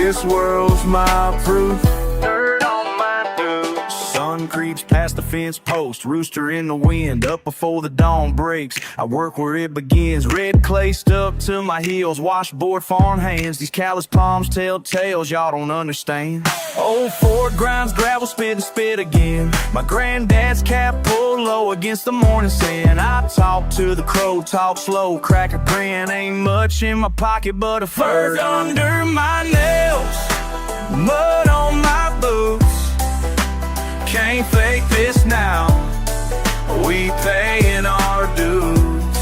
This world's my proof. Dirt on my boots. Sun creeps past the fence post, rooster in the wind, up before the dawn breaks. I work where it begins, red clay stuck to my heels, washboard farm hands. These callous palms tell tales y'all don't understand. Old Ford grinds gravel, spit and spit again. My granddad's cap pulled low against the morning sun. I talk to the crow, talk slow, crack a grin. Ain't much in my pocket but a fur under my nails, mud on my boots. Can't fake this now, we paying our dues.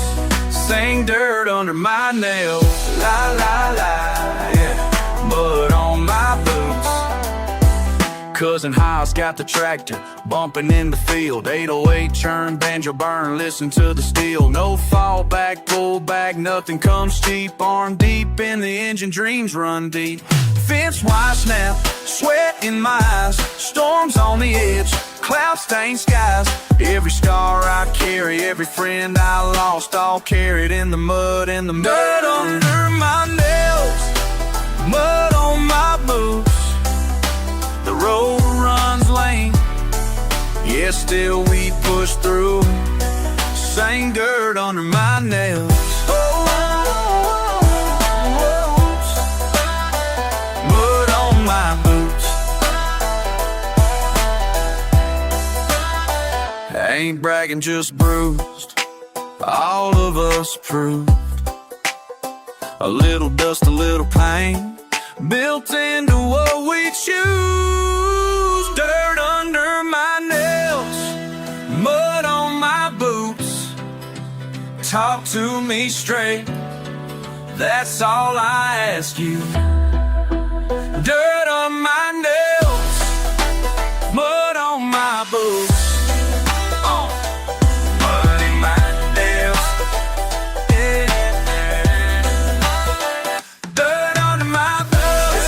Sing dirt under my nails, la la la, yeah, mud on my boots. Cousin Hiles got the tractor, bumping in the field. 808 churn, banjo burn, listen to the steel. No fallback, pull back, nothing comes cheap. Arm deep in the engine, dreams run deep. Fence wire snap, sweat in my eyes. Storms on the edge, cloud stained skies. Every scar I carry, every friend I lost, all carried in the mud and the dirt under my nails, mud on my boots. The road runs lame, yeah, still we push through. Same dirt under my nails. My boots. I ain't bragging, just bruised. All of us proved. A little dust, a little pain, built into what we choose. Dirt under my nails, mud on my boots. Talk to me straight, that's all I ask you. Dirt on my nails, mud on my boots. Mud in my nails, yeah. Dirt under my boots.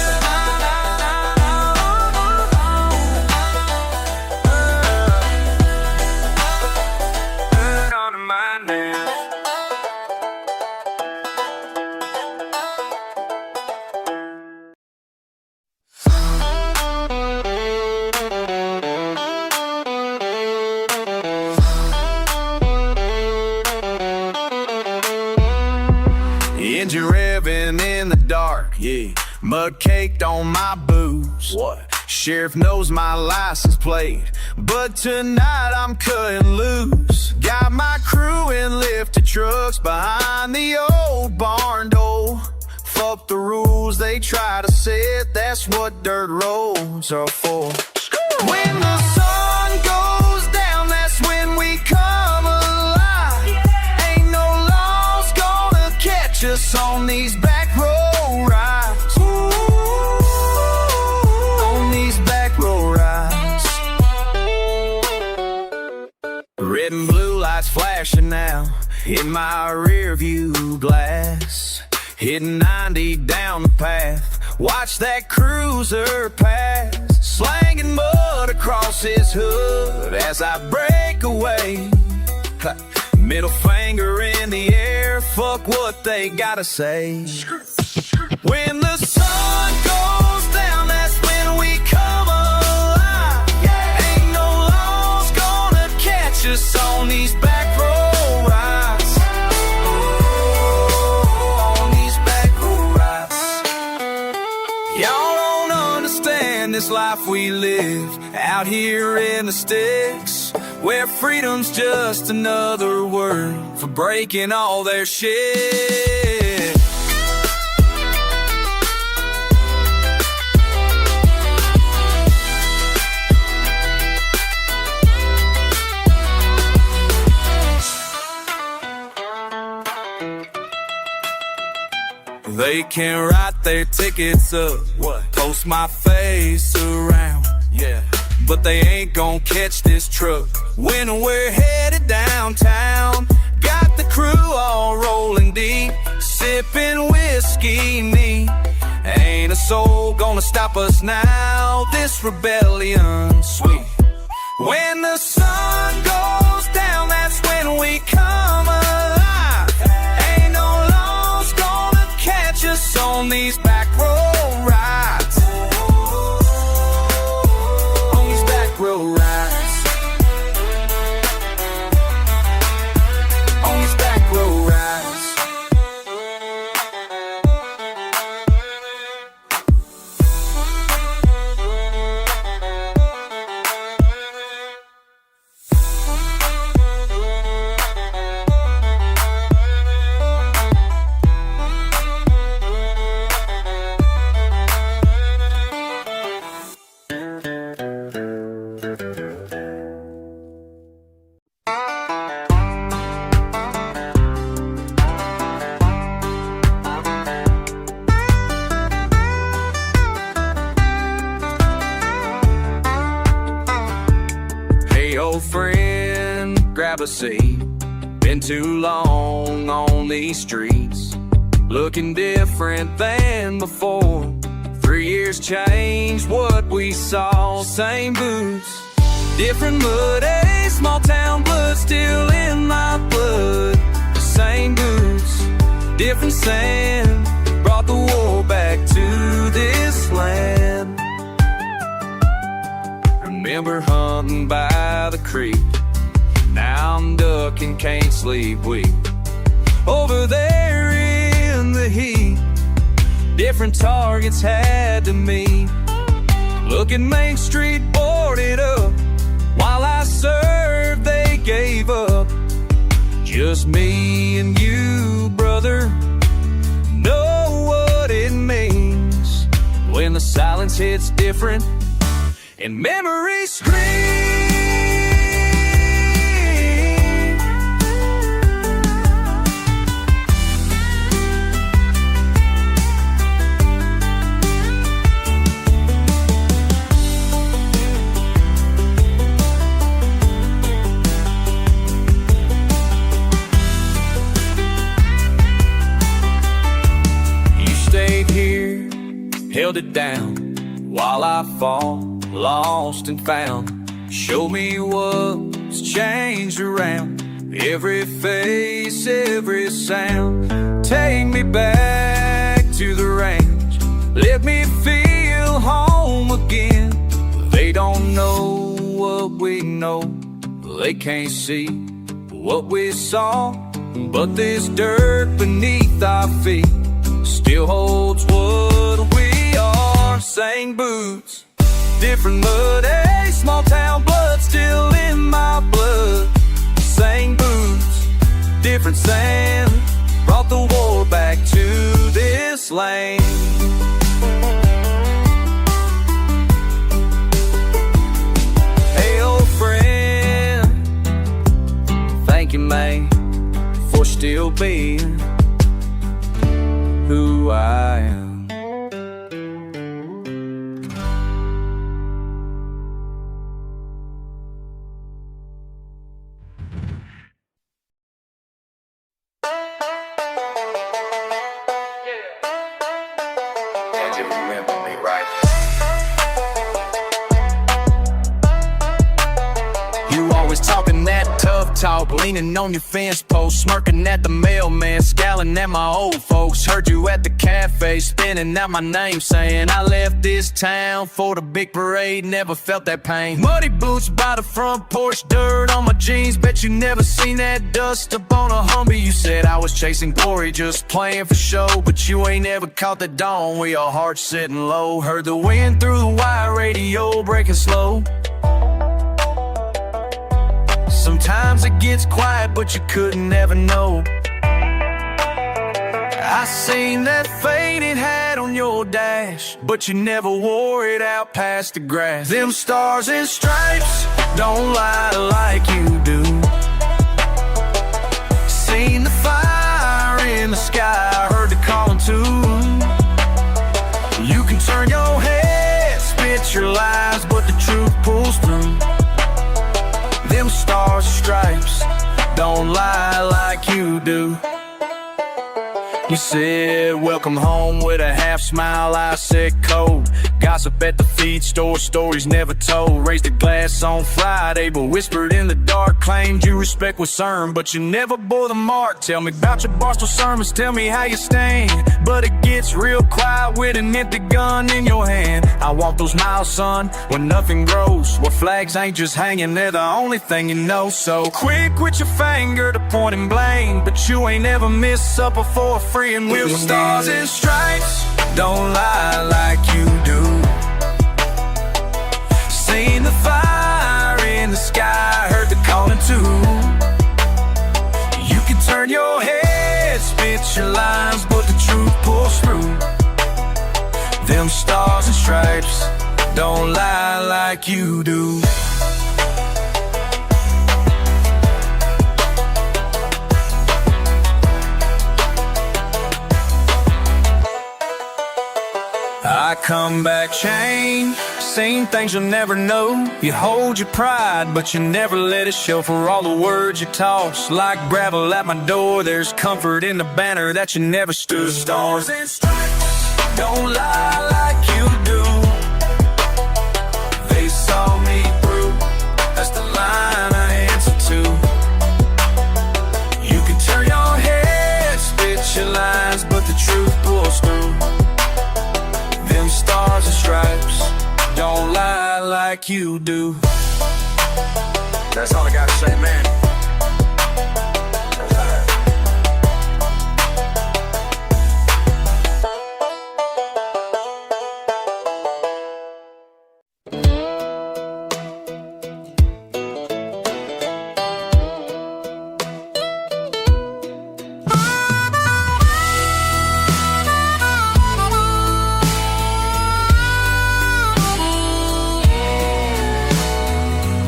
Dirt under my nails. Engine revving in the dark, yeah. Mud caked on my boots. What? Sheriff knows my license plate, but tonight I'm cutting loose. Got my crew in lifted trucks behind the old barn door. Fuck the rules they try to set, that's what dirt roads are for. When the sun goes down, that's when we come alive. Ain't no laws gonna catch us on these back road rides. On these back road rides. Red and blue lights flashing now in my rear view glass. Hitting 90 down the path, watch that cruiser pass, slanging mud across his hood as I break away. Middle finger in the air, fuck what they gotta say. When the sun goes down, that's when we come alive. Ain't no laws gonna catch us on these back road rides. Y'all don't understand this life we live out here in the sticks, where freedom's just another word for breaking all their shit. They can write their tickets up, post my face around, yeah, but they ain't gon' catch this truck when we're headed downtown. Got the crew all rolling deep, sipping whiskey neat. Ain't a soul gonna stop us now, this rebellion sweet. When the sun goes down, that's when we come alive. Ain't no laws gonna catch us on these back road rides. see. Been too long on these streets, looking different than before. 3 years changed what we saw. Same boots, different mud, a small town blood still in my blood. The same boots, different sand, brought the war back to this land. Remember hunting by the creek, now I'm ducking, can't sleep weak. Over there in the heat, different targets had to meet. Look at Main Street boarded up, while I served they gave up. Just me and you, brother, know what it means when the silence hits different and memories scream. Held it down while I fall, lost and found. Show me what's changed around, every face, every sound. Take me back to the range, let me feel home again. They don't know what we know, they can't see what we saw, but this dirt beneath our feet still holds what we are. Same boots, different mud, a small town blood still in my blood. Same boots, different sand, brought the war back to this land. Hey old friend, thank you man for still being who I am. Talk, leaning on your fence post, smirking at the mailman, scowling at my old folks. Heard you at the cafe, spinning out my name, saying I left this town for the big parade, never felt that pain. Muddy boots by the front porch, dirt on my jeans, bet you never seen that dust up on a Humvee. You said I was chasing glory, just playing for show, but you ain't ever caught the dawn where your heart's sitting low. Heard the wind through the wire radio breaking slow. Sometimes it gets quiet, but you couldn't ever know. I seen that faded hat on your dash, but you never wore it out past the grass. Them stars and stripes don't lie like you do. Seen the fire in the sky, heard the calling too. You can turn your head, spit your lies, but the truth pulls through. Them stars and stripes don't lie like you do. You said welcome home with a half smile, I said cold. Gossip at the feed store, stories never told. Raised a glass on Friday, but whispered in the dark. Claimed you respect was earned, but you never bore the mark. Tell me about your Barstool sermons, tell me how you stand. But it gets real quiet with an empty gun in your hand. I walk those miles, son, when nothing grows, where flags ain't just hanging, they're the only thing you know. So quick with your finger to point and blame, but you ain't ever missed supper for a free and will. Stars and stripes don't lie like you do. Seen the fire in the sky, heard the calling too. You can turn your head, spit your lines, but the truth pulls through. Them stars and stripes don't lie like you do. I come back changed, seen things you'll never know. You hold your pride, but you never let it show. For all the words you toss like gravel at my door, there's comfort in the banner that you never stood. Stars and stripes don't lie like you do. They saw me through, that's the line I answer to. You can turn your head, spit your lines, but the truth pulls through. Them stars and stripes don't lie like you do. That's all I gotta say, man.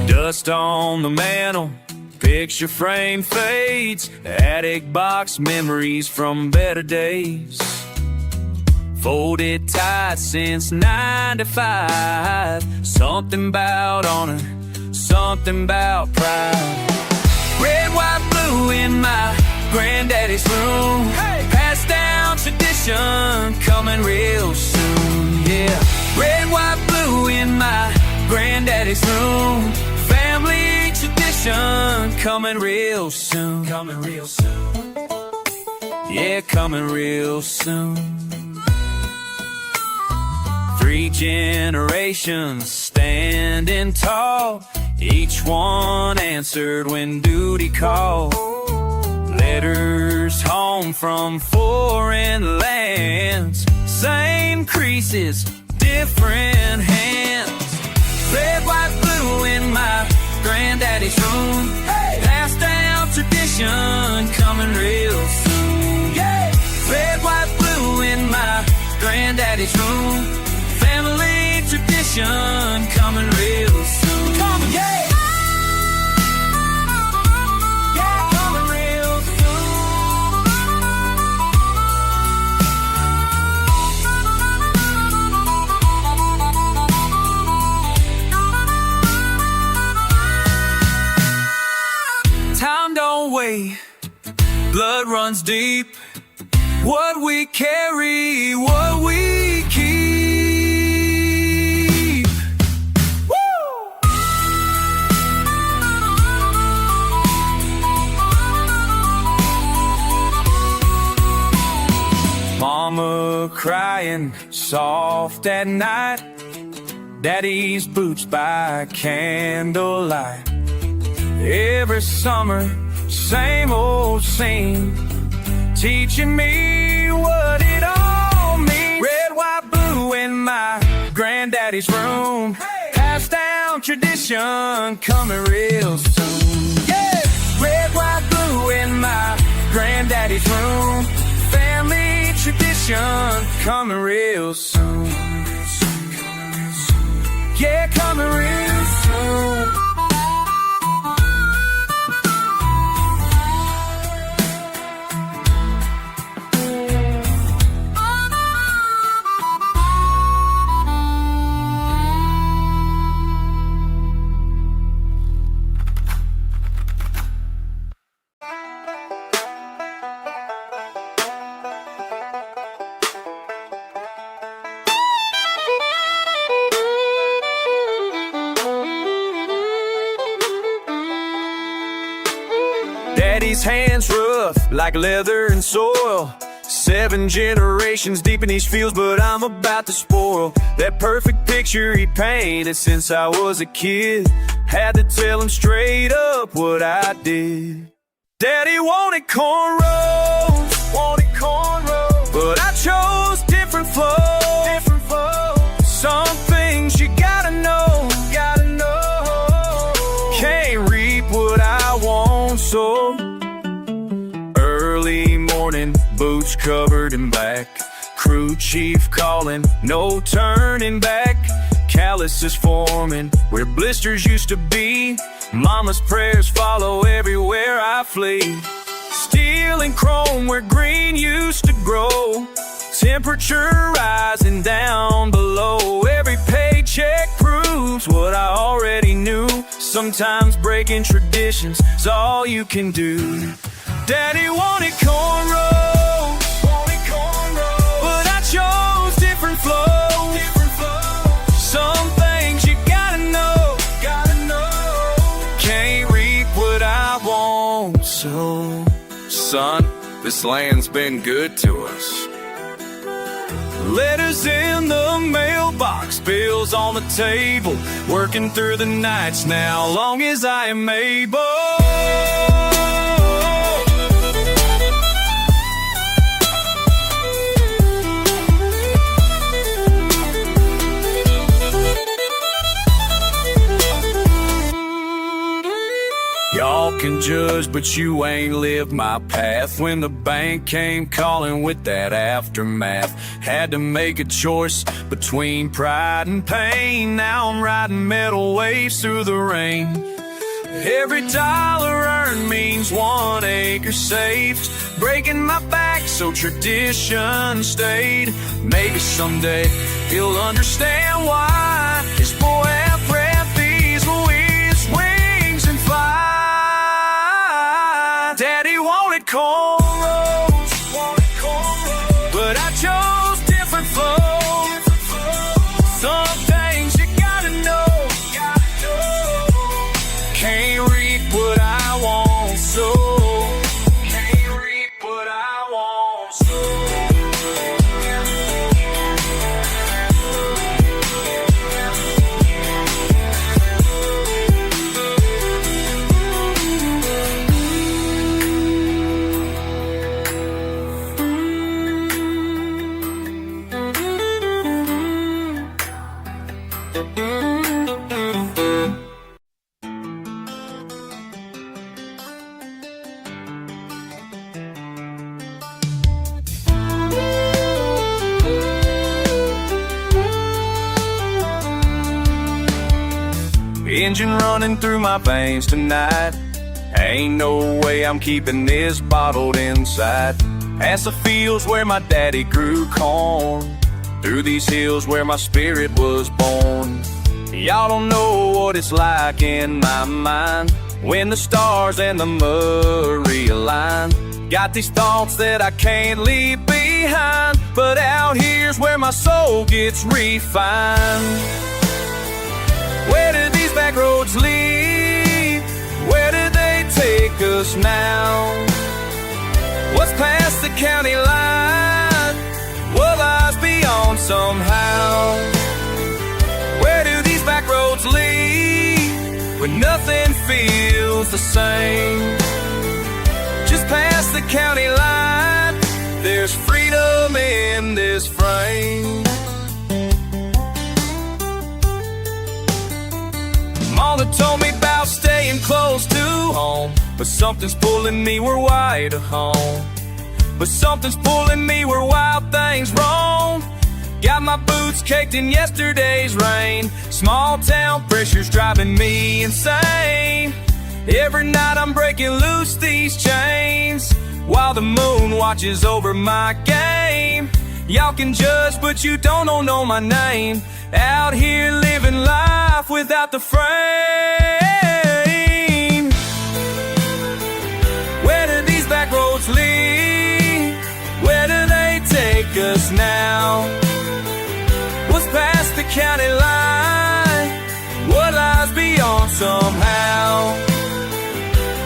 Dust on the mantle, picture frame fades, attic box memories from better days. Folded tight since 95, something about honor, something about pride. Red, white, blue in my granddaddy's room, hey! Passed down tradition, coming real soon, yeah. Red, white, blue in my granddaddy's room, family tradition, coming real soon. Coming real soon. Yeah, coming real soon. 3 generations standing tall, each one answered when duty called. Letters home from foreign lands, same creases, different hands. Red, white, blue in my granddaddy's room, hey! Passed down tradition, coming real soon, yeah. Red, white, blue in my granddaddy's room, family tradition, coming real soon. Coming, yeah. Yeah, coming real Time don't wait, blood runs deep. What we carry, what we keep. Woo! Mama crying soft at night, Daddy's boots by candlelight. Every summer, same old scene, teaching me what it all means. Red, white, blue in my granddaddy's room, hey! Passed down tradition, coming real soon, yeah. Red, white, blue in my granddaddy's room, family tradition, coming real soon. Yeah, coming real soon. Daddy's hands rough like leather and soil, 7 generations deep in these fields, but I'm about to spoil that perfect picture he painted since I was a kid. Had to tell him straight up what I did. Daddy wanted cornrows, but I chose different flows. Some things you gotta know, can't reap what I want, so early morning, boots covered in black, crew chief calling, no turning back. Calluses forming where blisters used to be, mama's prayers follow everywhere I flee. Steel and chrome where green used to grow, temperature rising down below. Every page paycheck proves what I already knew. Sometimes breaking traditions is all you can do. Daddy wanted cornrows, but I chose different flows. Some things you gotta know. Can't reap what I want, so son, this land's been good to us. Letters in the mailbox, bills on the table, working through the nights now, long as I am able. Y'all can judge, but you ain't lived my path. When the bank came calling with that aftermath, had to make a choice between pride and pain. Now I'm riding metal waves through the rain. Every dollar earned means 1 acre saved, breaking my back so tradition stayed. Maybe someday you'll understand why this boy had bred these wings and fly. Daddy wanted cornrows, but I chose different flows. Some things you gotta know. Can't reap what I want, so can't reap what I want, so. Engine running through my veins tonight. Ain't no way I'm keeping this bottled inside. Past the fields where my daddy grew corn, through these hills where my spirit was born. Y'all don't know what it's like in my mind when the stars and the mud realign. Got these thoughts that I can't leave behind, but out here's where my soul gets refined. Where do these back roads lead? Where do they take us now? What's past the county line? What lies beyond somehow? Where do these back roads lead when nothing feels the same? Just past the county line, there's freedom in this frame. Mama told me about staying close to home, but something's pulling me where wide to home. But something's pulling me where wild things roam. Got my boots caked in yesterday's rain. Small town pressure's driving me insane. Every night I'm breaking loose these chains, while the moon watches over my game. Y'all can judge, but you don't know my name. Out here living life without the frame. Where do these back roads lead? Where do they take us now? What's past the county line? What lies beyond somehow?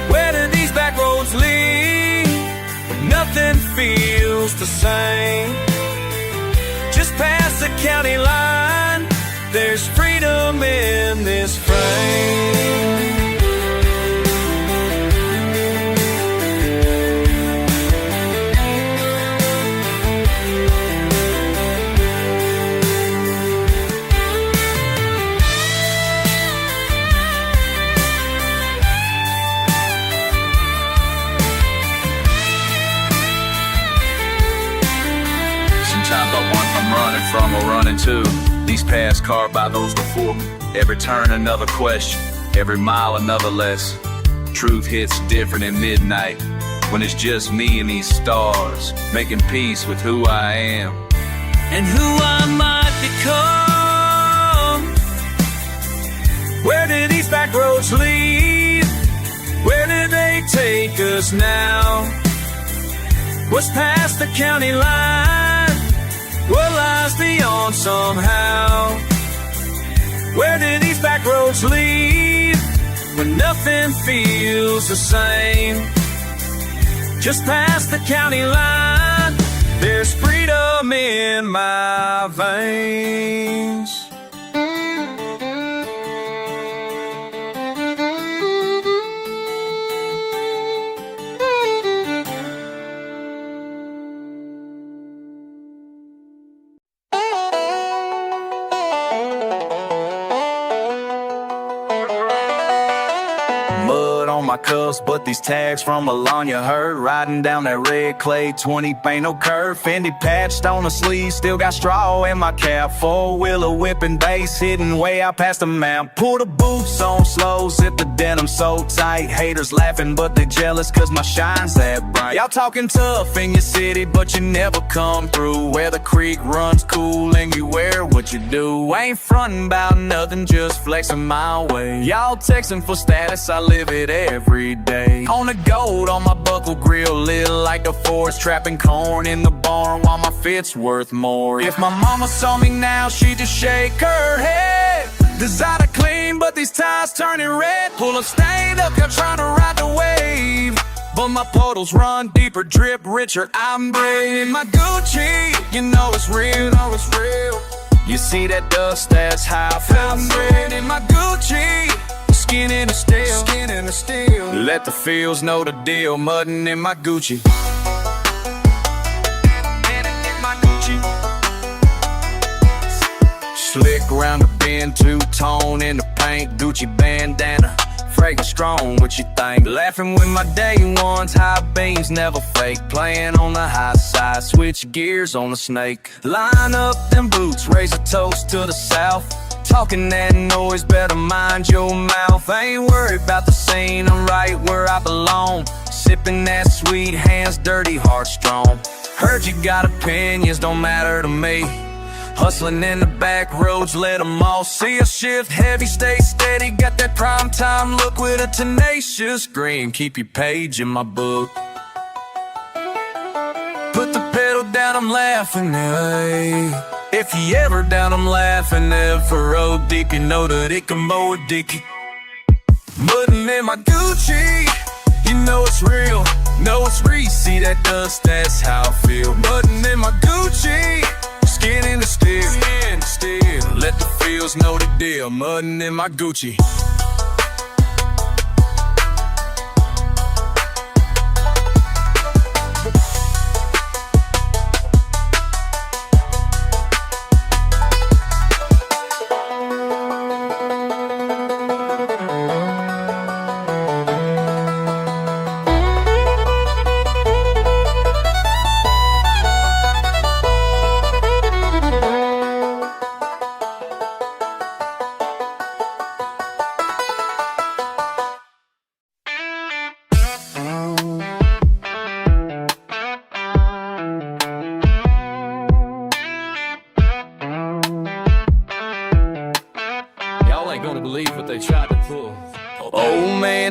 Where do these back roads lead? Nothing feels the same. Just past the county line, there's freedom in this frame. Running from or running to. These paths carved by those before me. Every turn another question, every mile another lesson. Truth hits different at midnight, when it's just me and these stars, making peace with who I am and who I might become. Where did these back roads lead? Where did they take us now? What's past the county line? What lies beyond somehow? Where did these back roads lead? When nothing feels the same. Just past the county line, there's freedom in my veins. My cuffs, but these tags from Milan you heard. Riding down that red clay, 20 ain't no curve. Fendi patched on the sleeve, still got straw in my cap. Four-wheeler whipping bass, hitting way out past the map. Pull the boots on slow, zip the denim so tight. Haters laughing, but they jealous cause my shine's that bright. Y'all talking tough in your city, but you never come through. Where the creek runs cool and you wear what you do. Ain't frontin' about nothing, just flexing my way. Y'all texting for status, I live it every day. On the gold, on my buckle grill, lit like the forest, trapping corn in the barn while my fit's worth more. If my mama saw me now, she'd just shake her head. Designer clean, but these ties turning red. Pull a stain up, you're trying to ride the wave. But my puddles run deeper, drip richer, I'm brave. In my Gucci, you know it's real, know it's real. You see that dust, that's how I feel. I'm brave in my Gucci. Skin in the steel, skin in the steel. Let the fields know the deal. Muddin' in my Gucci. Slick round the bend, two-tone in the paint. Gucci bandana, fragrance strong, what you think? Laughing with my day ones, high beams never fake. Playing on the high side, switch gears on the snake. Line up them boots, raise a toast to the south. Talking that noise, better mind your mouth. I ain't worried about the scene, I'm right where I belong. Sipping that sweet, hands dirty, heart strong. Heard you got opinions, don't matter to me. Hustling in the back roads, let them all see us. Shift heavy, stay steady. Got that prime time look with a tenacious grin. Keep your page in my book. Put the pedal down, I'm laughing, hey. If you ever down, I'm laughing. Ever road deep, you know that it can mow a dicky. Muddin' in my Gucci, you know it's real, know it's Sreet. See that dust, that's how I feel. Muddin' in my Gucci, skin in the steel, skin in the steel. Let the fields know the deal. Muddin' in my Gucci.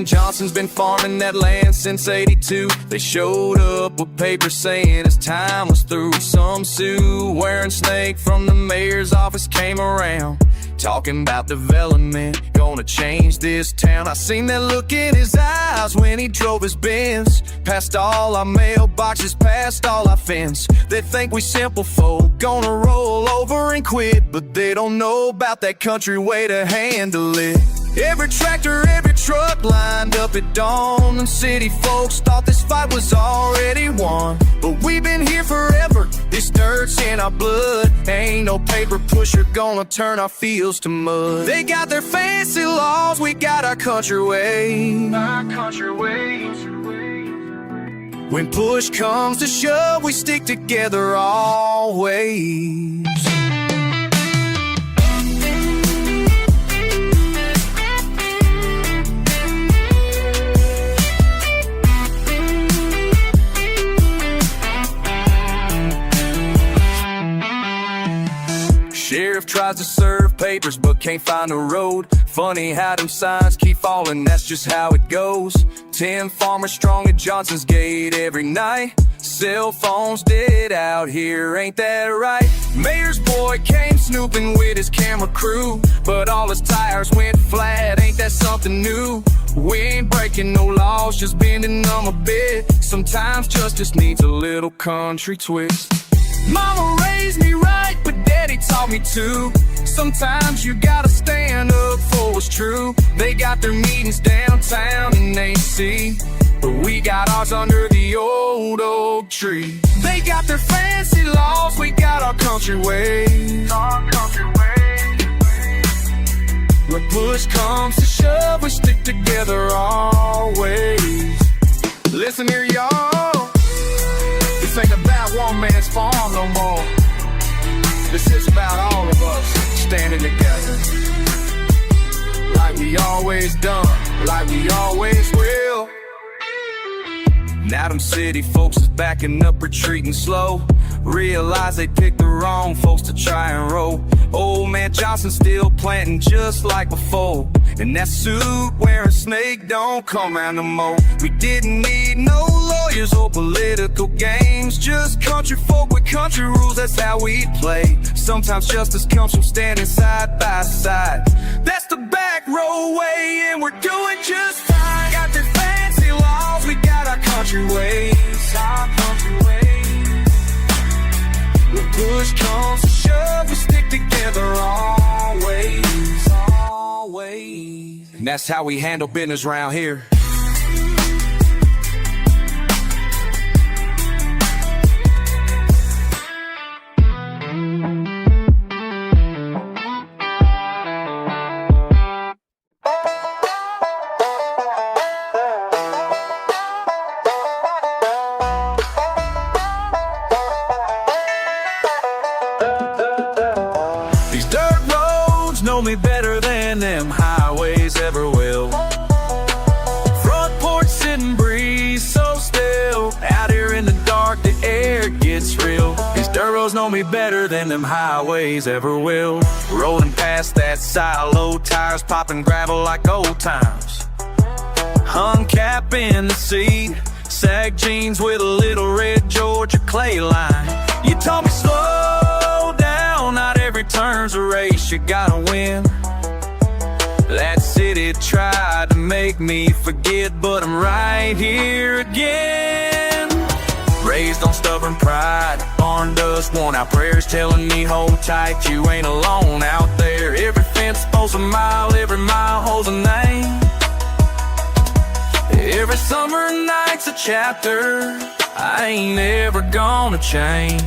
Johnson's been farming that land since '82. They showed up with papers saying his time was through. Some Sioux wearing snake from the mayor's office came around, talking about development, gonna change this town. I seen that look in his eyes when he drove his Benz, past all our mailboxes, past all our fence. They think we simple folk gonna roll over and quit, but they don't know about that country way to handle it. Every tractor, every truck lined up at dawn, and city folks thought this fight was already won. But we've been here forever, this dirt's in our blood. Ain't no paper pusher gonna turn our fields to mud. They got their fancy laws, we got our country way. Our country way. When push comes to shove, we stick together always. Sheriff tries to serve papers but can't find a road. Funny how them signs keep falling, that's just how it goes. 10 farmers strong at Johnson's Gate every night. Cell phones dead out here, ain't that right? Mayor's boy came snooping with his camera crew, but all his tires went flat, ain't that something new? We ain't breaking no laws, just bending them a bit. Sometimes justice needs a little country twist. Mama raised me right, but daddy taught me too. Sometimes you gotta stand up for what's true. They got their meetings downtown in AC, but we got ours under the old oak tree. They got their fancy laws, we got our country ways. When push comes to shove, we stick together always. Listen here, y'all. This ain't about one man's farm no more. This is about all of us standing together, like we always done, like we always will. Now them city folks is backing up, retreating slow. Realize they picked the wrong folks to try and roll. Old man Johnson still planting just like before, and that suit wearing snake don't come round no more. We didn't need no lawyers or political games, just country folk with country rules, that's how we play. Sometimes justice comes from standing side by side. That's the back road way, and we're doing just fine. Got their fancy laws, we got our country ways, our country ways. When push comes to shove, we stick together always, always. And that's how we handle business around here. Know me better than them highways ever will. Front porch sitting breeze so still. Out here in the dark the air gets real. These dirt roads know me better than them highways ever will. Rolling past that silo, tires popping gravel like old times. Hung cap in the seat, sag jeans with a little red Georgia clay line. You told me slow down, not every turn's a race, you gotta win. That city tried to make me forget, but I'm right here again. Raised on stubborn pride, barn dust, worn out prayers telling me hold tight, you ain't alone out there. Every fence posts a mile, every mile holds a name. Every summer night's a chapter, I ain't ever gonna change.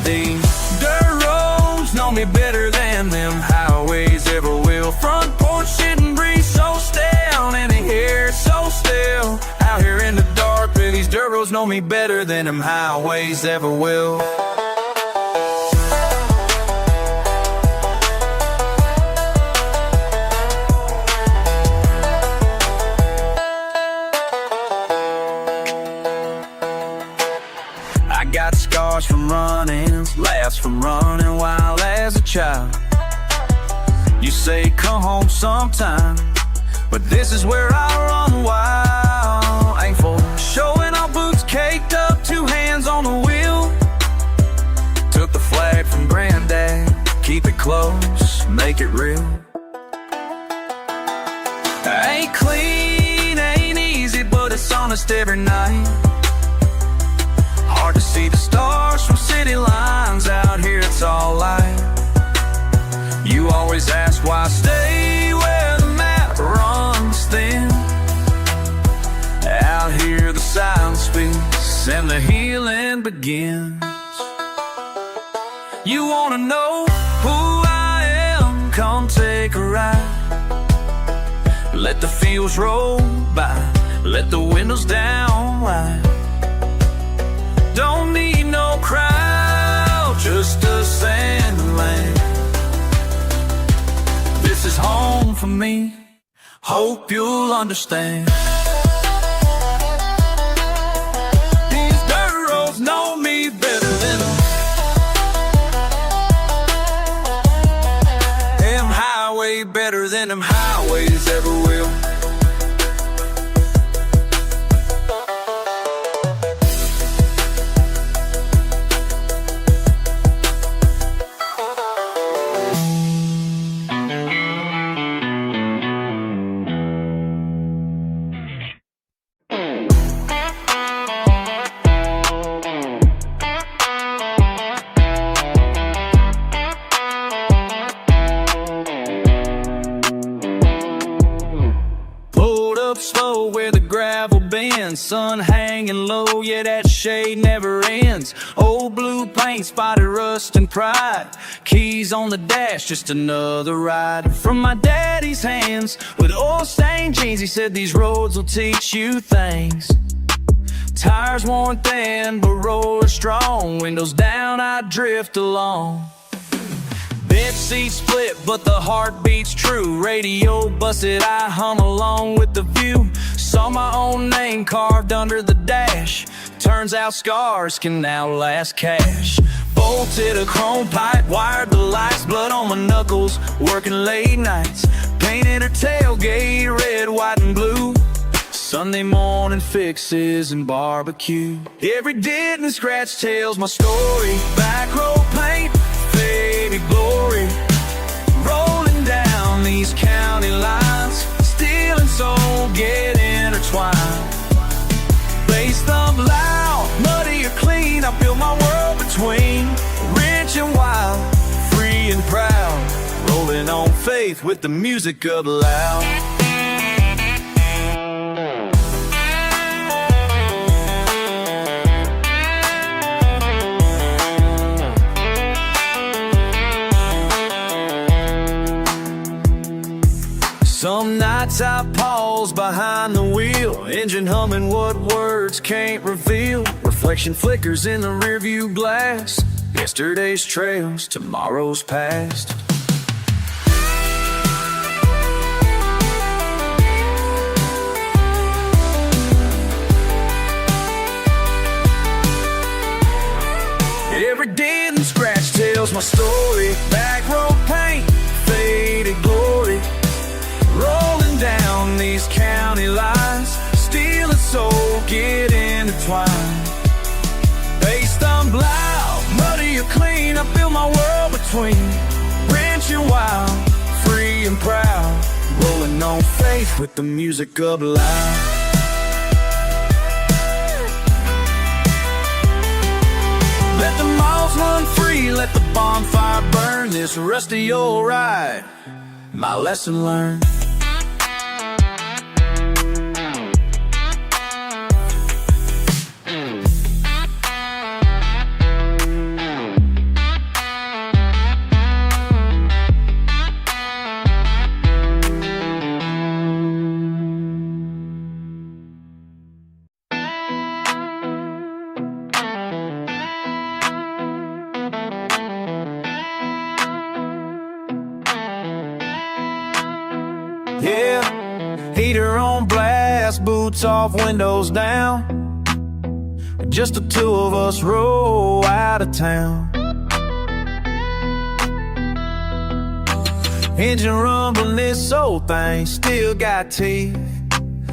These dirt roads know me better than them highways ever will. Front porch sitting breeze so stale, and the hair so still. Out here in the dark, but these dirt roads know me better than them highways ever will. I got scars from running, laughs from running wild as a child. You say come home sometime, but this is where I run wild. Ain't for showing our boots caked up, 2 hands on the wheel. Took the flag from granddad, keep it close, make it real. Ain't clean, ain't easy, but it's honest every night. Hard to see the stars from city lines, out here it's all light. You always ask why I stay where the map runs thin. Out here the silence speaks and the healing begins. You wanna know who I am? Come take a ride. Let the fields roll by, let the windows down wide. Don't need no crowd, just us and the land. This is home for me, hope you'll understand. These dirt roads know me better than them. others ever will. Slow where the gravel bends, sun hanging low, yeah, that shade never ends. Old blue paint, spotted rust and pride, keys on the dash, just another ride from my daddy's hands. With oil-stained jeans, he said these roads will teach you things. Tires worn thin, but rollers strong, windows down, I drift along. Bench seat split, but the heart beats true. Radio busted, I hum along with the view. Saw my own name carved under the dash. Turns out scars can now last cash. Bolted a chrome pipe, wired the lights, blood on my knuckles, working late nights. Painted her tailgate red, white, and blue. Sunday morning fixes and barbecue. Every dent and scratch tells my story. Backroad paint, faded glory, rolling down these county lines. Steel and soul get intertwined. Bass thump loud, muddy or clean, I feel my world between. Rich and wild, free and proud, rolling on faith with the music up loud. Some nights I pause behind the wheel, engine humming what words can't reveal. Reflection flickers in the rearview glass, yesterday's trails, tomorrow's past. Every dent and scratch tells my story. Backroad paint, faded glory, rolling down these county lines. Steel and soul get intertwined. Bass thump loud, muddy or clean, I feel my world between. Rich and wild, free and proud, rolling on faith with the music up loud. Let the moths run free, let the bonfire burn. This rusty old ride, my lesson learned. Yeah, heater on blast, boots off, windows down. Just the two of us roll out of town. Engine rumbling, this old thing still got teeth.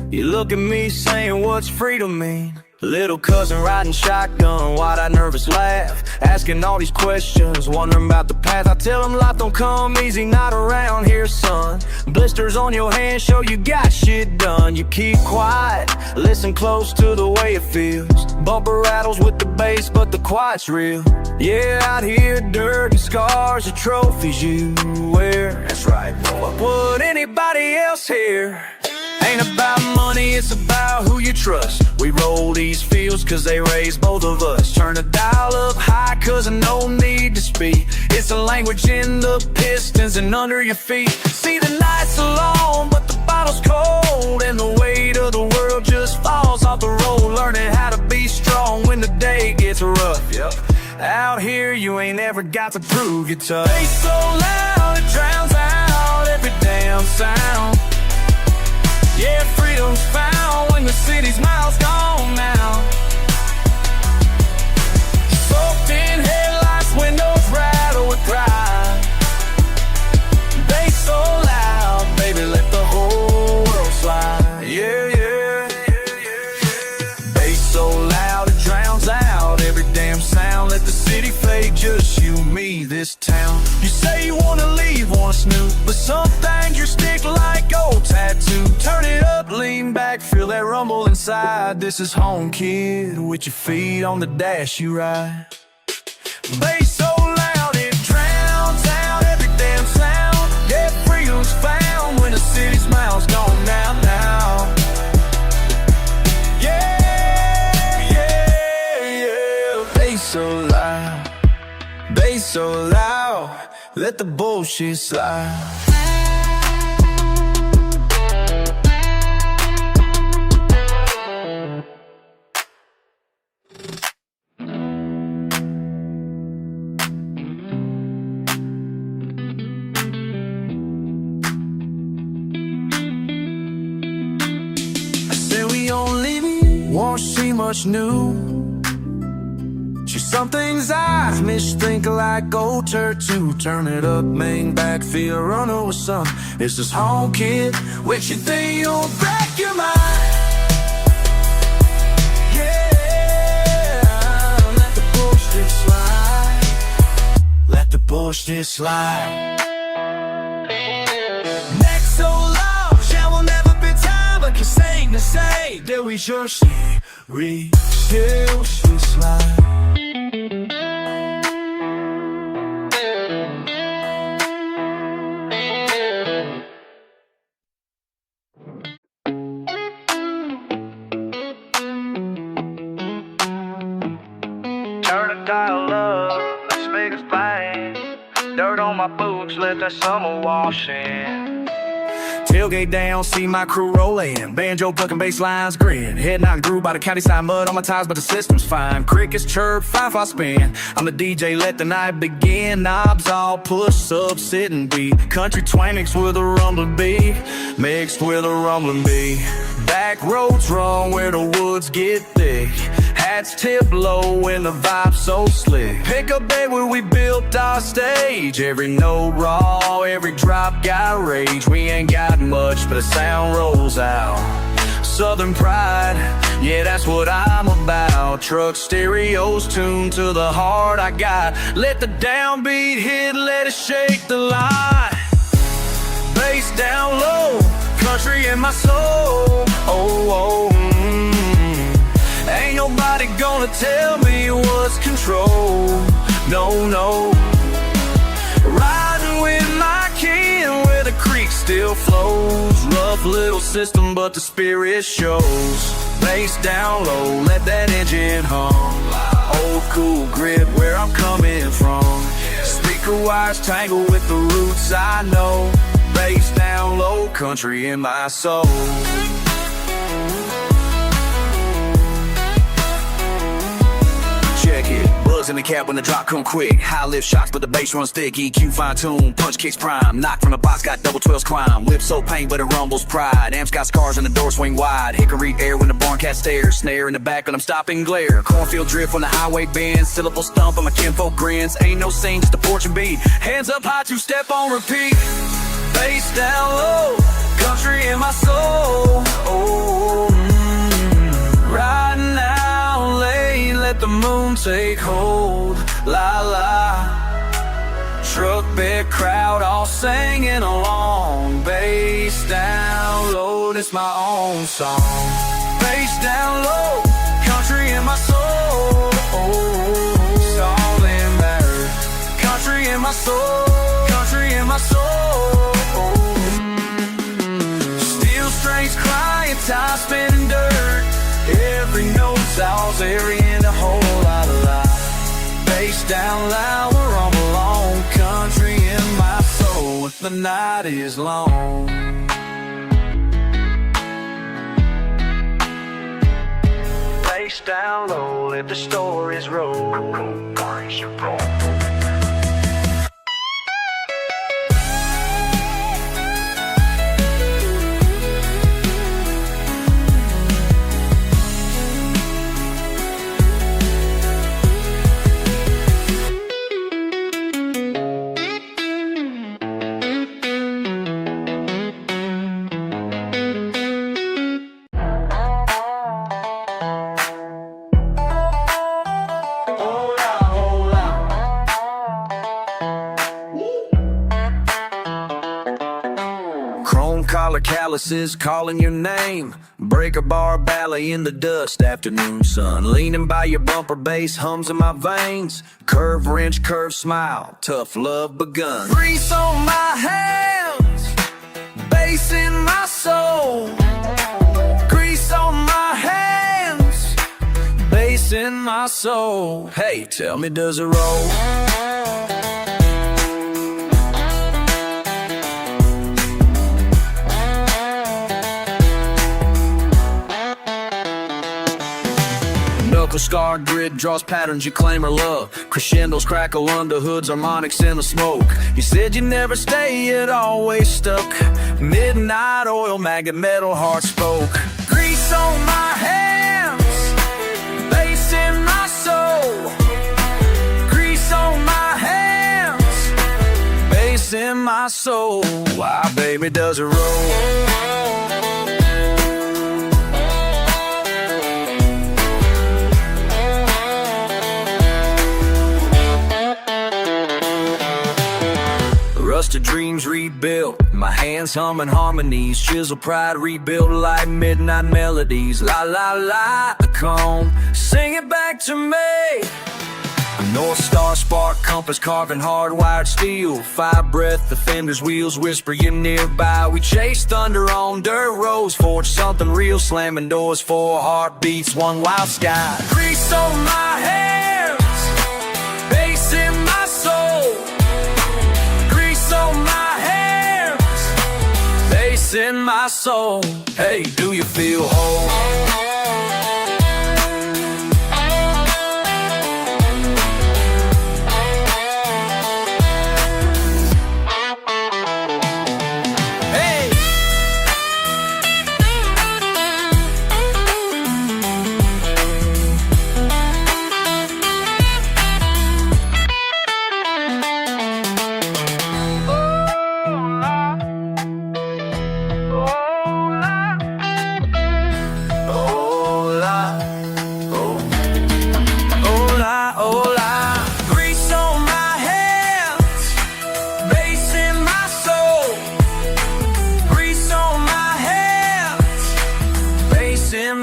You look at me saying, what's freedom mean? Little cousin riding shotgun, wide-eyed nervous laugh, asking all these questions, wondering about the path. I tell him life don't come easy, not around here, son. Blisters on your hands show you got shit done. You keep quiet, listen close to the way it feels. Bumper rattles with the bass, but the quiet's real. Yeah, out here, dirt and scars are trophies you wear. That's right, what would anybody else hear? Ain't about money, it's about who you trust. We roll these fields cause they raised both of us. Turn the dial up high cause I no need to speak. It's a language in the pistons and under your feet. See, the nights are long but the bottle's cold, and the weight of the world just falls off the road. Learning how to be strong when the day gets rough. Yep. Out here you ain't ever got to prove you're tough. Bass so loud it drowns out every damn sound. Yeah, freedom's found when the city's miles gone now. Soaked in headlights, windows rattle with pride. Bass so loud, baby, let the whole But some things your stick like gold tattoo. Turn it up, lean back, feel that rumble inside. This is home, kid, with your feet on the dash you ride. Bass so loud it drowns out every damn sound. Get freedom's found when the city smiles gone now. Bass so loud, let the bullshit slide. I said we only won't see much new. Some things I misthink like Upchurch too. Turn it up, main back, feel a runner with some. This is home, kid, with your thing, you'll back your mind. Yeah, let the bullshit slide. Let the bullshit slide. Neck so low, shall will never be time, but can sing to say that we sure see, we still should slide. Dial up, let's make it bang. Dirt on my boots, let that summer wash in. Tailgate down, see my crew rollin'. Banjo plucking bass lines grin. Head knocked through by the county side, mud on my tires, but the system's fine. Crickets chirp, five spin. I'm the DJ, let the night begin. Knobs all push up, sit and beat. Country twang mixed with a rumbling beat. Mixed with a rumbling beat. Backroads run where the woods get thick. Hats tip low when the vibe's so slick. Pick up bed where we built our stage. Every note raw, every drop got rage. We ain't got much, but the sound rolls out. Southern pride, yeah, that's what I'm about. Truck stereos tuned to the heart I got. Let the downbeat hit, let it shake the line. Bass down low, country in my soul. Ain't nobody gonna tell me what's control. No. Riding with my kin where the creek still flows. Rough little system, but the spirit shows. Bass down low, let that engine hum. Old cool grip where I'm coming from. Speaker wires tangle with the roots I know. Bass down low, country in my soul. Check it, bugs in the cab when the drop come quick. High lift shots, but the bass runs thick. EQ fine tune, punch kicks prime. Knock from the box, got double 12s climb. Whip so pain, but it rumbles pride. Amps got scars and the door swing wide. Hickory air when the barn cat stares. Snare in the back when I'm stopping glare. Cornfield drift when the highway bends. Syllable stump and my kinfolk grins. Ain't no scene, just a porch and beat. Hands up high, 2-step on repeat. Bass down low, country in my soul. Riding out late, let the moon take hold. La. Truck bed crowd all singing along. Bass down low, it's my own song. Bass down low, country in my soul. It's all in there. Country in my soul, country in my soul. Steel strings crying, tires spinning dirt. Every note's ours, airing a whole lot of life. Bass down loud, we're on the long. Country in my soul, if the night is long. Bass down low, let the stories roll. collar calluses calling your name. Breaker bar ballet in the dust, afternoon sun. Leaning by your bumper bass, hums in my veins. Curve wrench, curve smile, tough love begun. Grease on my hands, bass in my soul. Grease on my hands, bass in my soul. Hey, tell me, does it roll? Knuckle scar grid draws patterns you claim or love. Crescendos crackle under hoods, harmonics in the smoke. You said you never stay, it always stuck. Midnight oil, maggot metal, heart spoke. Grease on my hands, bass in my soul. Grease on my hands, bass in my soul. Why, baby, does it roll? Rusted dreams rebuilt, my hands humming harmonies. Chisel pride rebuilt like midnight melodies. La la la, come sing it back to me. North Star spark compass carving hardwired steel. Fire breath, the fender's wheels whisper you nearby. We chase thunder on dirt roads, forge something real. Slamming doors, 4 heartbeats, 1 wild sky. Grease on my hands, bass in my soul. On my hands, bass in my soul. Hey, do you feel whole?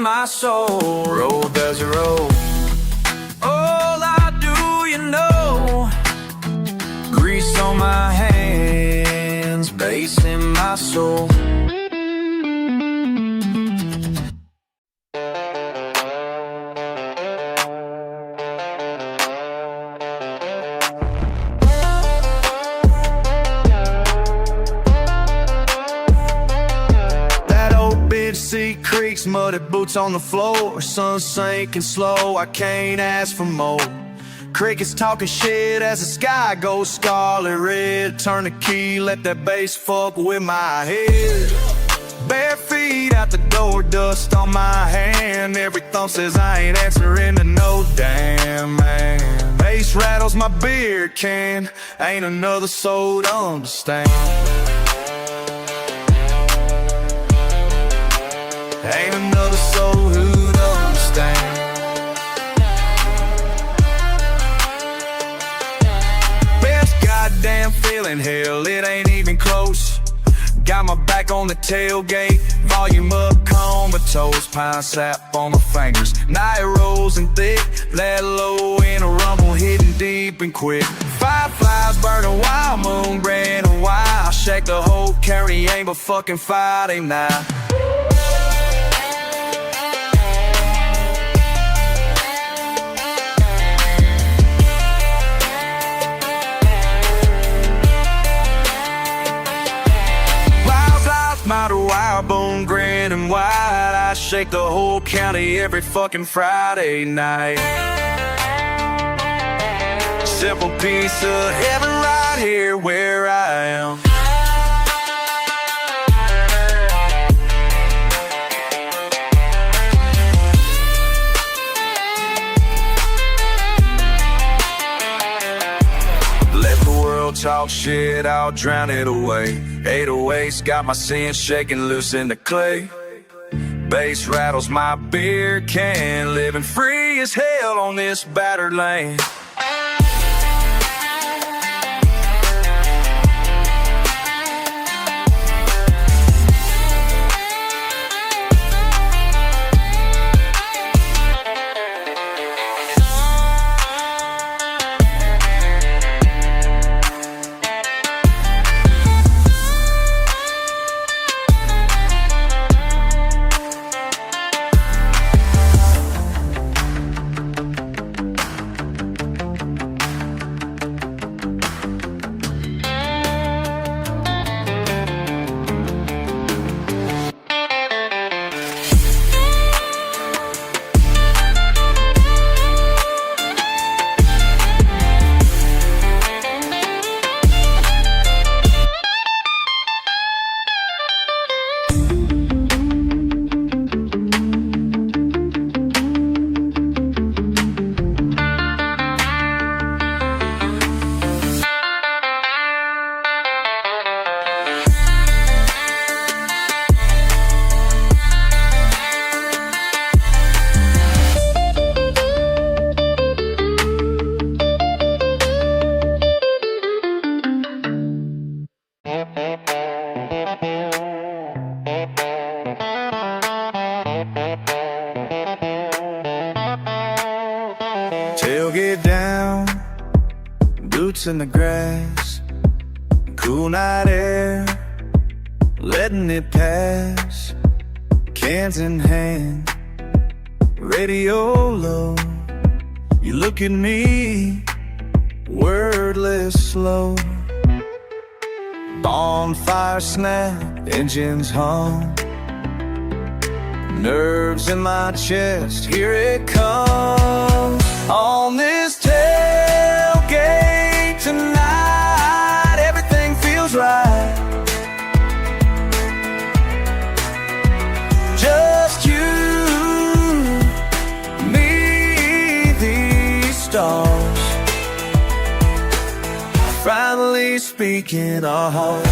My soul, roll does it roll? All I do, you know. Grease on my hands, bass in my soul. Seat creaks, muddy boots on the floor. Sun sinking slow, I can't ask for more. Crickets talking shit as the sky goes scarlet red. Turn the key, let that bass fuck with my head. Bare feet out the door, dust on my hand. Every thump says I ain't answering to no damn man. Bass rattles my beer can, ain't another soul to understand. Ain't another soul who'd understand. Best goddamn feeling, hell, it ain't even close. Got my back on the tailgate, volume up, comatose. Pine sap on the fingers, night rolls and thick. Let low in a rumble, hitting deep and quick. Fireflies burning wild, moon grinning wild. Shake the whole county, ain't but fucking Friday night. Mighty wild, bone grinning wide. I shake the whole county every fucking Friday night. Simple piece of heaven right here where I am. Talk shit, I'll drown it away. 808's got my sins shaking loose in the clay. Bass rattles my beer can, living free as hell on this battered land. Tailgate down, boots in the grass, cool night air, letting it pass. Cans in hand, radio low. You look at me, wordless slow. Bonfire snap, engines hum. Nerves in my chest, here it comes. On this tailgate tonight, everything feels right. Just you, me, these stars, finally speaking our hearts.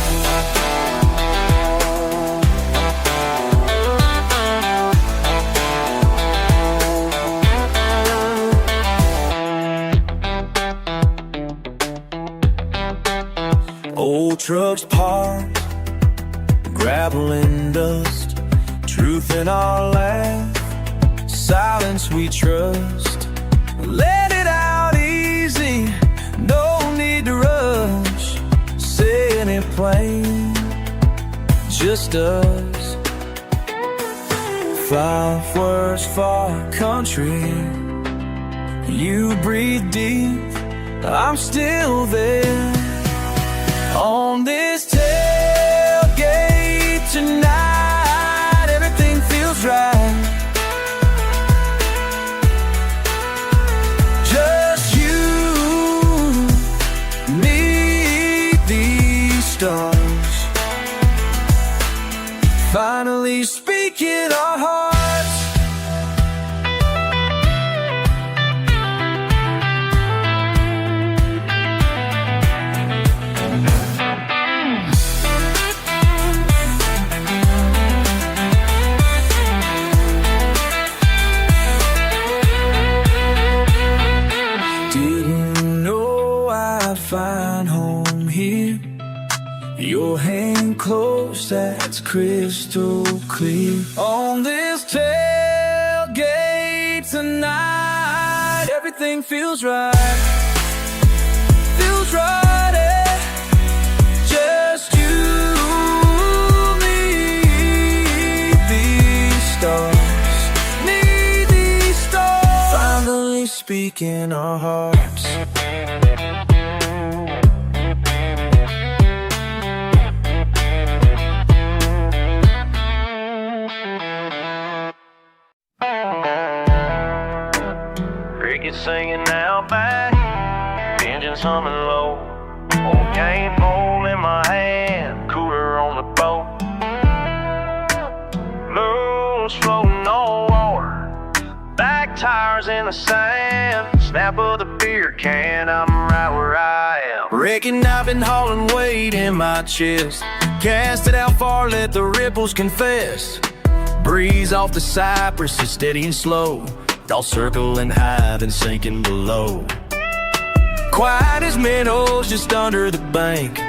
Old trucks parked, gravel and dust, truth in our laugh, silence we trust. Let it out easy, no need to rush, saying it plain, just us. 5 words for country, you breathe deep, I'm still there. On this tailgate tonight, everything feels right. Just you, me, these stars, finally speaking our hearts. Find home here, your hand close, that's crystal clear. On this tailgate tonight, everything feels right, feels right, eh? Just you, me, these stars, me, these stars, finally speaking our hearts. Crickets singing out back, engines humming low. Old game pole in my hand, cooler on the boat. Moon's floating on water, back tires in the sand. Snap of the beer can, I'm right where I am. Reckon I've been hauling weight in my chest, cast it out far, let the ripples confess. Breeze off the cypress is steady and slow, all circling high then sinking below. Quiet as minnows just under the bank,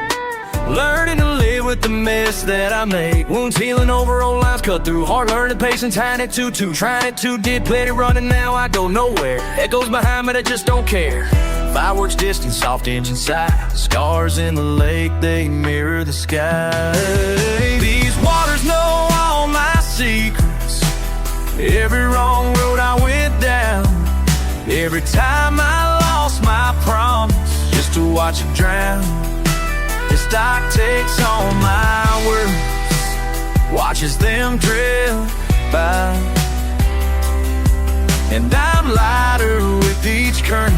learning to live with the mess that I make. Wounds healing over old lines cut through, hard learning patience, tying it too. Trying it too, did plenty running, now I go nowhere. Echoes behind me that just don't care. Fireworks distant, soft engine sigh, scars in the lake, they mirror the sky. These waters know all my secrets, every wrong road I went down, every time I lost my promise just to watch it drown. This dock takes all my words, watches them drift by, and I'm lighter with each current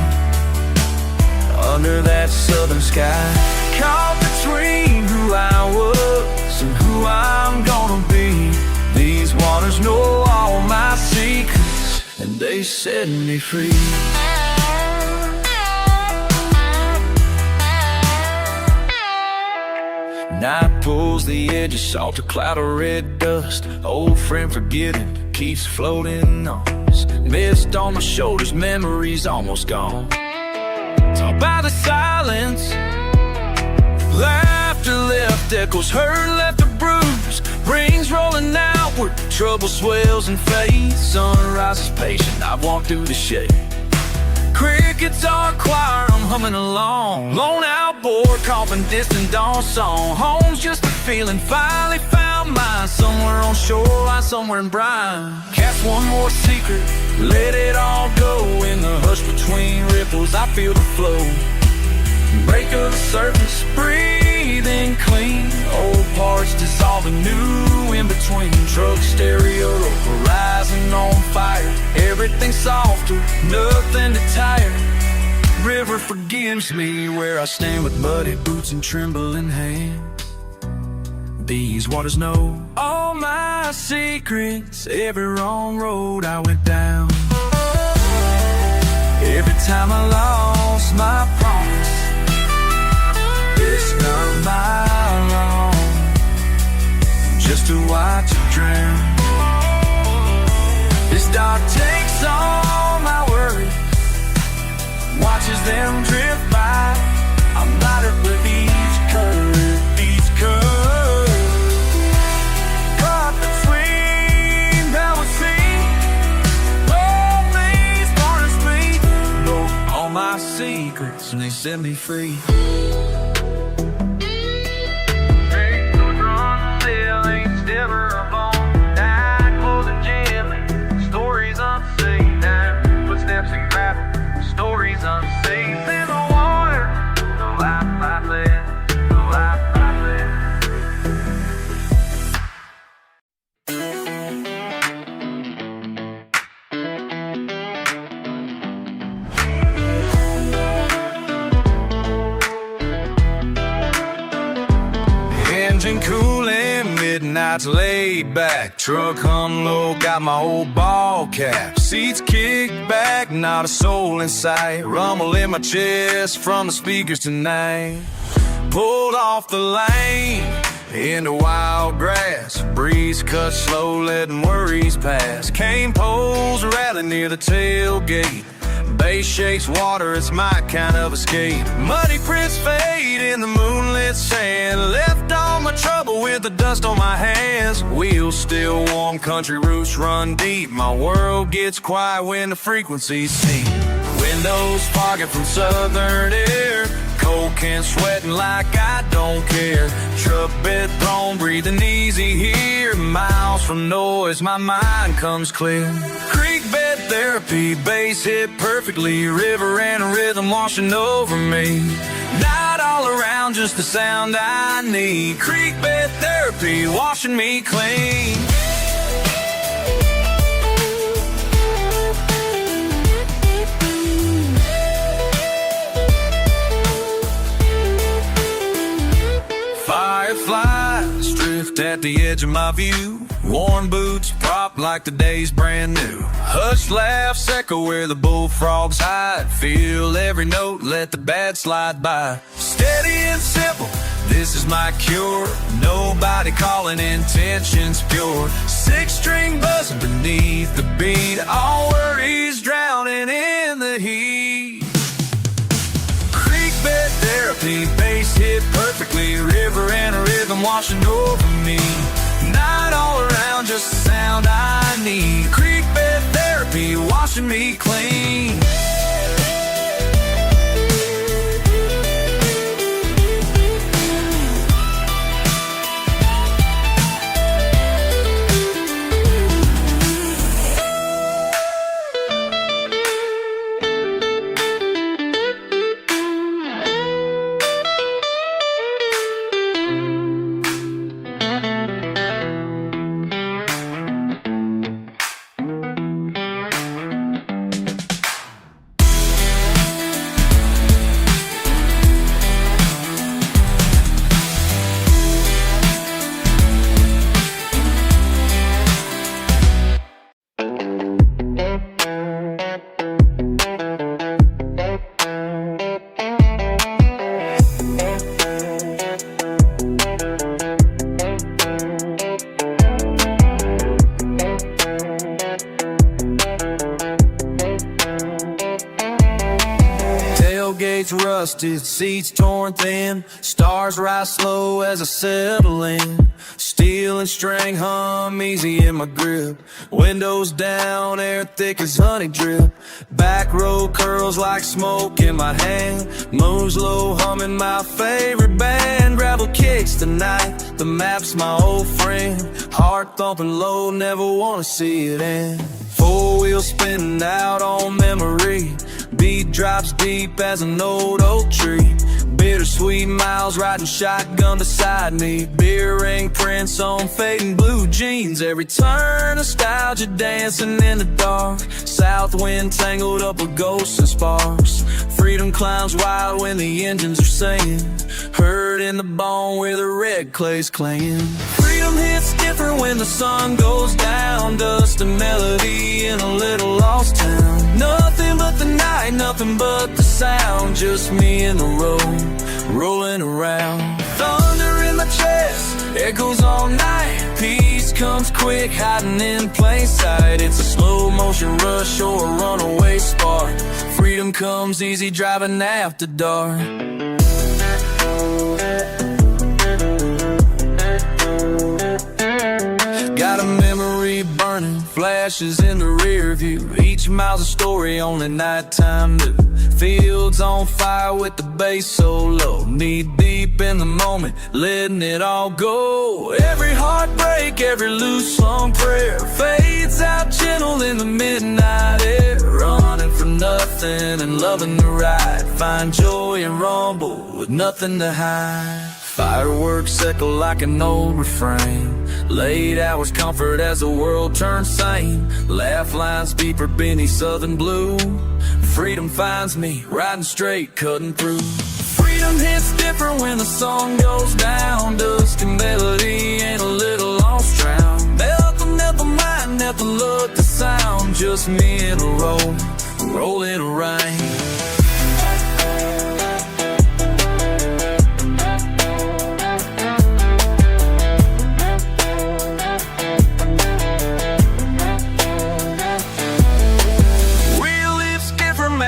under that southern sky. Caught between who I was and who I'm gonna be. These waters know all my secrets, and they set me free. Night pulls the edges, soft a cloud of red dust. Old friend forgetting, keeps floating on. Mist on my shoulders, memories almost gone. Talk by the silence, laughter left echoes, hurt left a bruise. Rings rolling outward, trouble swells and fades. Sun rises patient, I've walked through the shade. Crickets are choir, I'm humming along. Lone out board, coughing distant dawn song. Home's just a feeling, finally found mine. Somewhere on shoreline, somewhere in brine. Cast one more secret, let it all go. In the hush between ripples, I feel the flow. Break of the surface, breathing clean. Old parts dissolving, new in between. Truck stereo, horizon on fire. Everything softer, nothing to tire. River forgives me where I stand with muddy boots and trembling hands. These waters know all my secrets. Every wrong road I went down. Every time I lost my promise. It's not my wrong just to watch you drown. This dark takes all my worries, watches them drift by. I'm lighter with each curve, each curve. Caught between that was sea, all these borders me. Broke all my secrets and they set me free. Stories unseen in the water, the life I live, the life I live. Engine cooling, midnight's laid back. Truck hung low, got my old ball cap. Seats kicked back, not a soul in sight. Rumble in my chest from the speakers tonight. Pulled off the lane into wild grass. Breeze cut slow, letting worries pass. Cane poles rattling near the tailgate. Bass shakes water, it's my kind of escape. Muddy prints fade in the moonlit sand. Left all my trouble with the dust on my hands. Wheels still warm, country roots run deep. My world gets quiet when the frequencies cease. Windows fogging from southern air. Cold can sweating like I don't care. Truck bed thrown, breathing easy here. Miles from noise, my mind comes clear. Creek bed therapy, bass hit perfectly. River and a rhythm washing over me. Not all around, just the sound I need. Creek bed therapy, washing me clean. Fireflies drift at the edge of my view. Worn boots prop like the day's brand new. Hushed laughs echo where the bullfrogs hide. Feel every note, let the bad slide by. Steady and simple, this is my cure. Nobody calling, intentions pure. Six-string buzzing beneath the beat. All worries drowning in the heat. Creek bed therapy, bass hit perfectly. River and a rhythm washing over me. Not all around, just the sound I need. Creek bed therapy, washing me clean. tailgate's rusted, seats torn thin, stars rise slow as I settle in. Steel and string hum easy in my grip, windows down, air thick as honey drip. Backroad curls like smoke in my hand, moves low humming my favorite band. Gravel kicks tonight, the map's my old friend, heart thumping low, never wanna see it end. Four wheels spinning out on memory, beat drops deep as an old oak tree. Bittersweet miles riding shotgun beside me, beer ring prints on fading blue jeans. Every turn nostalgia dancing in the dark, south wind tangled up with ghosts and sparks. Freedom climbs wild when the engines are singing, hurt in the bone where the red clay's clinging. Freedom hits different when the sun goes down, dust and melody in a little lost town. Nothing but the night, nothing but the sound, just me in the road, rolling around. Thunder in my chest, echoes all night, peace comes quick, hiding in plain sight. It's a slow motion rush or a runaway spark, freedom comes easy driving after dark. Got a memory burning, flashes in the rear view, each mile's a story, only nighttime new. Fields on fire with the bass so low, knee deep in the moment, letting it all go. Every heartbreak, every loose song prayer fades out gentle in the midnight air. Running from nothing and loving the ride, find joy and rumble with nothing to hide. Fireworks echo like an old refrain, late hours comfort as the world turns sane. Laugh lines beeper beneath southern blue, freedom finds me riding straight, cutting through. Freedom hits different when the sun goes down, dust and melody ain't a little lost drown. Nothing, never mind, nothing look the sound, just me in a row, rolling around.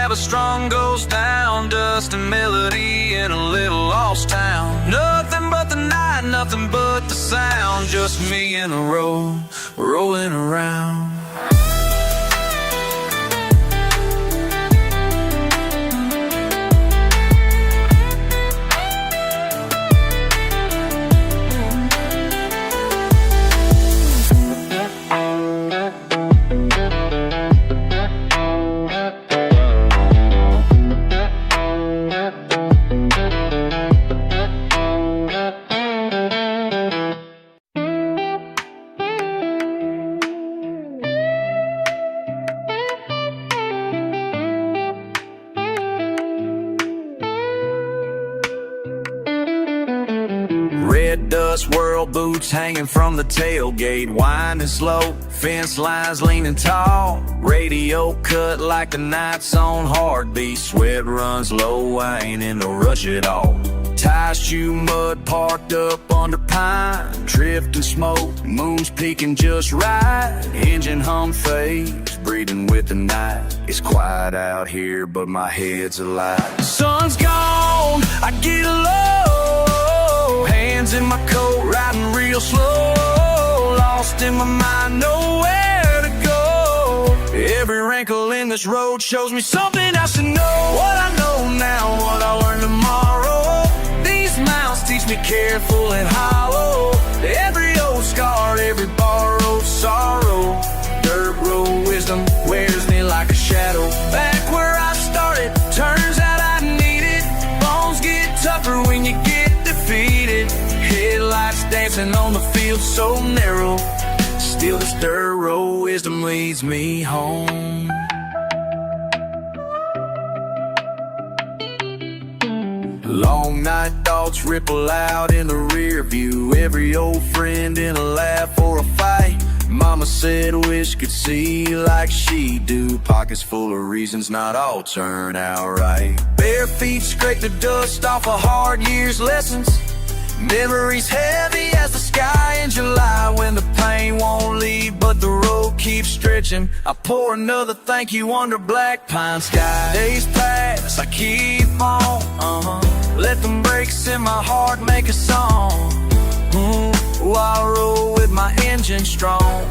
The strong goes down, dust and melody in a little lost town. Nothing but the night, nothing but the sound, just me in a row, rolling around. Red dust world boots hanging from the tailgate, winding slow, fence lines leaning tall, radio cut like the night's on heartbeat, sweat runs low, I ain't in a rush at all. Tie shoe mud parked up under pine, drifting smoke, moon's peeking just right, engine hum fades, breathing with the night. It's quiet out here but my head's alive. Sun's gone, I get low, hands in my coat, riding real slow, lost in my mind, nowhere to go. Every wrinkle in this road shows me something I should know. What I know now, what I learn tomorrow, these miles teach me careful and hollow. Every old scar, every borrowed sorrow, dirt road wisdom wears me like a shadow. Back where I started, turns out I need it. Bones get tougher when you get defeated. Headlights dancing on the field so narrow, still this dirt road wisdom leads me home. Long night thoughts ripple out in the rear view, every old friend in a laugh or a fight. Mama said wish could see like she do, pockets full of reasons not all turn out right. Bare feet scrape the dust off of hard years' lessons, memories heavy as the sky in July, when the pain won't leave but the road keeps stretching. I pour another thank you under black pine sky. Days pass, I keep in my heart make a song. While I roll with my engine strong.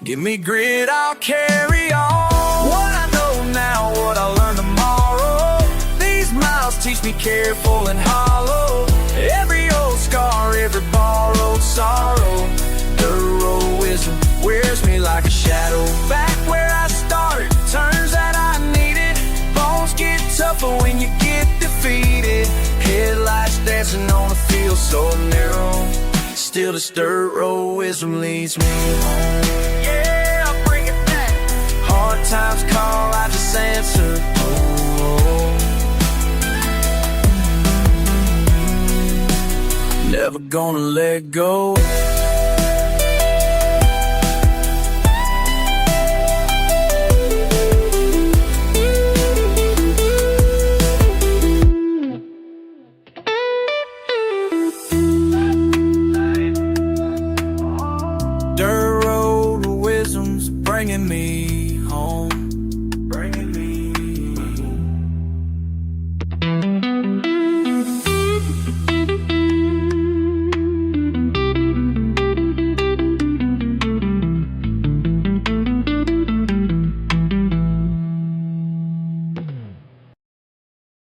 Give me grit, I'll carry on. What I know now, what I learn tomorrow. These miles teach me careful and hollow. Every old scar, every borrowed sorrow. Dirt road wisdom wears me like a shadow. Back where I started, turns that I needed. Bones get tougher when you get defeated. Headlights dancing on a field so narrow. Still this dirt road wisdom leads me home. Yeah, I'll bring it back. Hard times call, I just answer. Never gonna let go.